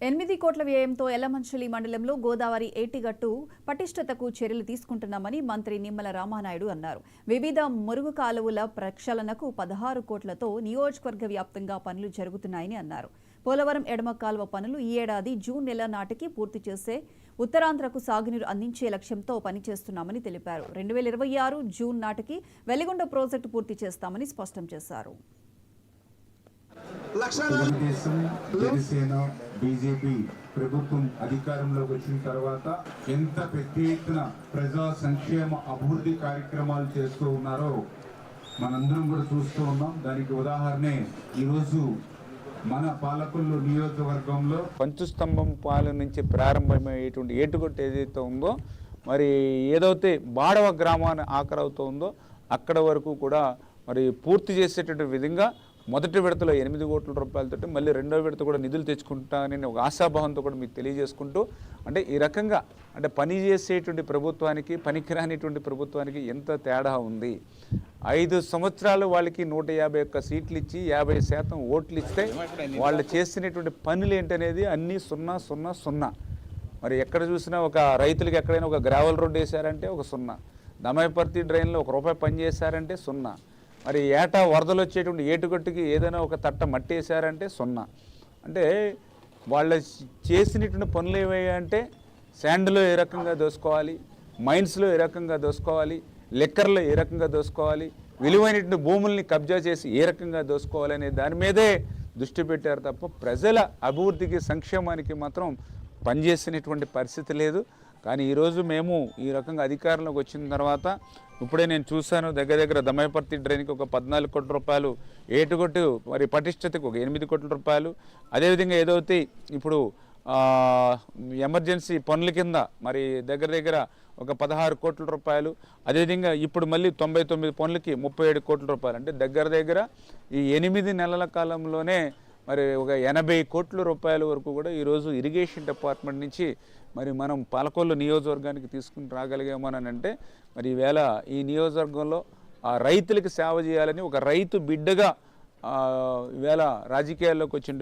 8 కోట్ల వ్యయంతో ఎల్లమంచిలి మండలంలో గోదావరి ఏటిగట్టు పటిష్టతకు చర్యలు తీసుకుంటున్నామని మంత్రి నిమ్మల రామానాయుడు అన్నారు. వివిధ మురుగు కాలువల ప్రక్షాళనకు 16 కోట్లతో నియోజకవర్గ వ్యాప్తంగా పనులు జరుగుతున్నాయని అన్నారు. పోలవరం ఎడమ కాలువ పనులు ఈ ఏడాది జూన్ నెల నాటికి పూర్తి చేసే ఉత్తరాంధ్రకు సాగునీరు అందించే లక్ష్యంతో పనిచేస్తున్నామని తెలిపారు. 2026 జూన్ నాటికి వెలిగొండ ప్రాజెక్టు పూర్తి చేస్తామని స్పష్టం చేశారు. బీజేపీ ప్రభుత్వం అధికారంలోకి వచ్చిన తర్వాత ఎంత పెద్ద ఎత్తున ప్రజా సంక్షేమ అభివృద్ధి కార్యక్రమాలు చేస్తూ ఉన్నారో మనందరం కూడా చూస్తూ ఉన్నాం. దానికి ఉదాహరణే ఈరోజు మన పాలకొల్లు నియోజకవర్గంలో పంచుస్తంభం పాలెం నుంచి ప్రారంభమయ్యేటువంటి ఏటుగొట్టు ఏదైతే ఉందో, మరి ఏదైతే బాడవ గ్రామాన్ని ఆఖరవుతూ ఉందో అక్కడ వరకు కూడా మరి పూర్తి చేసేటువంటి విధంగా మొదటి విడతలో 8 కోట్ల రూపాయలతో మళ్ళీ రెండో విడత కూడా నిధులు తెచ్చుకుంటానని ఒక ఆశాభావంతో కూడా మీకు తెలియజేసుకుంటూ, అంటే ఈ రకంగా అంటే పని చేసేటువంటి ప్రభుత్వానికి పనికిరానిటువంటి ప్రభుత్వానికి ఎంత తేడా ఉంది. 5 సంవత్సరాలు వాళ్ళకి 151 సీట్లు ఇచ్చి 50% ఓట్లు ఇస్తే వాళ్ళు చేసినటువంటి పనులు ఏంటనేది అన్నీ 0-0-0. మరి ఎక్కడ చూసినా ఒక రైతులకి ఎక్కడైనా ఒక గ్రావెల్ రోడ్డు వేశారంటే ఒక 0, దమాయపర్తి డ్రైన్లో ₹1 పని చేశారంటే 0, మరి ఏటా వరదలు వచ్చేటువంటి ఏటుగట్టుకి ఏదైనా ఒక తట్ట మట్టి వేసారంటే 0. అంటే వాళ్ళు చేసినటువంటి పనులు ఏమయ్యాయంటే శాండ్లో ఏ రకంగా దోసుకోవాలి, మైన్స్లో ఏ రకంగా దోసుకోవాలి, లిక్కర్లో ఏ రకంగా దోసుకోవాలి, విలువైనటువంటి భూముల్ని కబ్జా చేసి ఏ రకంగా దోసుకోవాలి అనే దాని మీదే దృష్టి పెట్టారు తప్ప ప్రజల అభివృద్ధికి సంక్షేమానికి మాత్రం పనిచేసినటువంటి పరిస్థితి లేదు. కానీ ఈరోజు మేము ఈ రకంగా అధికారంలోకి వచ్చిన తర్వాత ఇప్పుడే నేను చూశాను, దగ్గర దమాయపర్తి డ్రైన్కి ఒక 14 కోట్ల రూపాయలు, ఏటుగొట్టు మరి పటిష్టతకు ఒక 8 కోట్ల రూపాయలు, అదేవిధంగా ఏదైతే ఇప్పుడు ఎమర్జెన్సీ పనుల కింద మరి దగ్గర ఒక 16 కోట్ల రూపాయలు, అదేవిధంగా ఇప్పుడు మళ్ళీ 99 పనులకి 37 కోట్ల రూపాయలు. అంటే దగ్గర ఈ 8 నెలల కాలంలోనే మరి ఒక 80 కోట్ల రూపాయల వరకు కూడా ఈరోజు ఇరిగేషన్ డిపార్ట్మెంట్ నుంచి మరి మనం పాలకొల్లు నియోజకవర్గానికి తీసుకుని రాగలిగామని అంటే మరి ఈవేళ ఈ నియోజకవర్గంలో రైతులకు సేవ చేయాలని ఒక రైతు బిడ్డగా ఈవేళ రాజకీయాల్లోకి వచ్చిన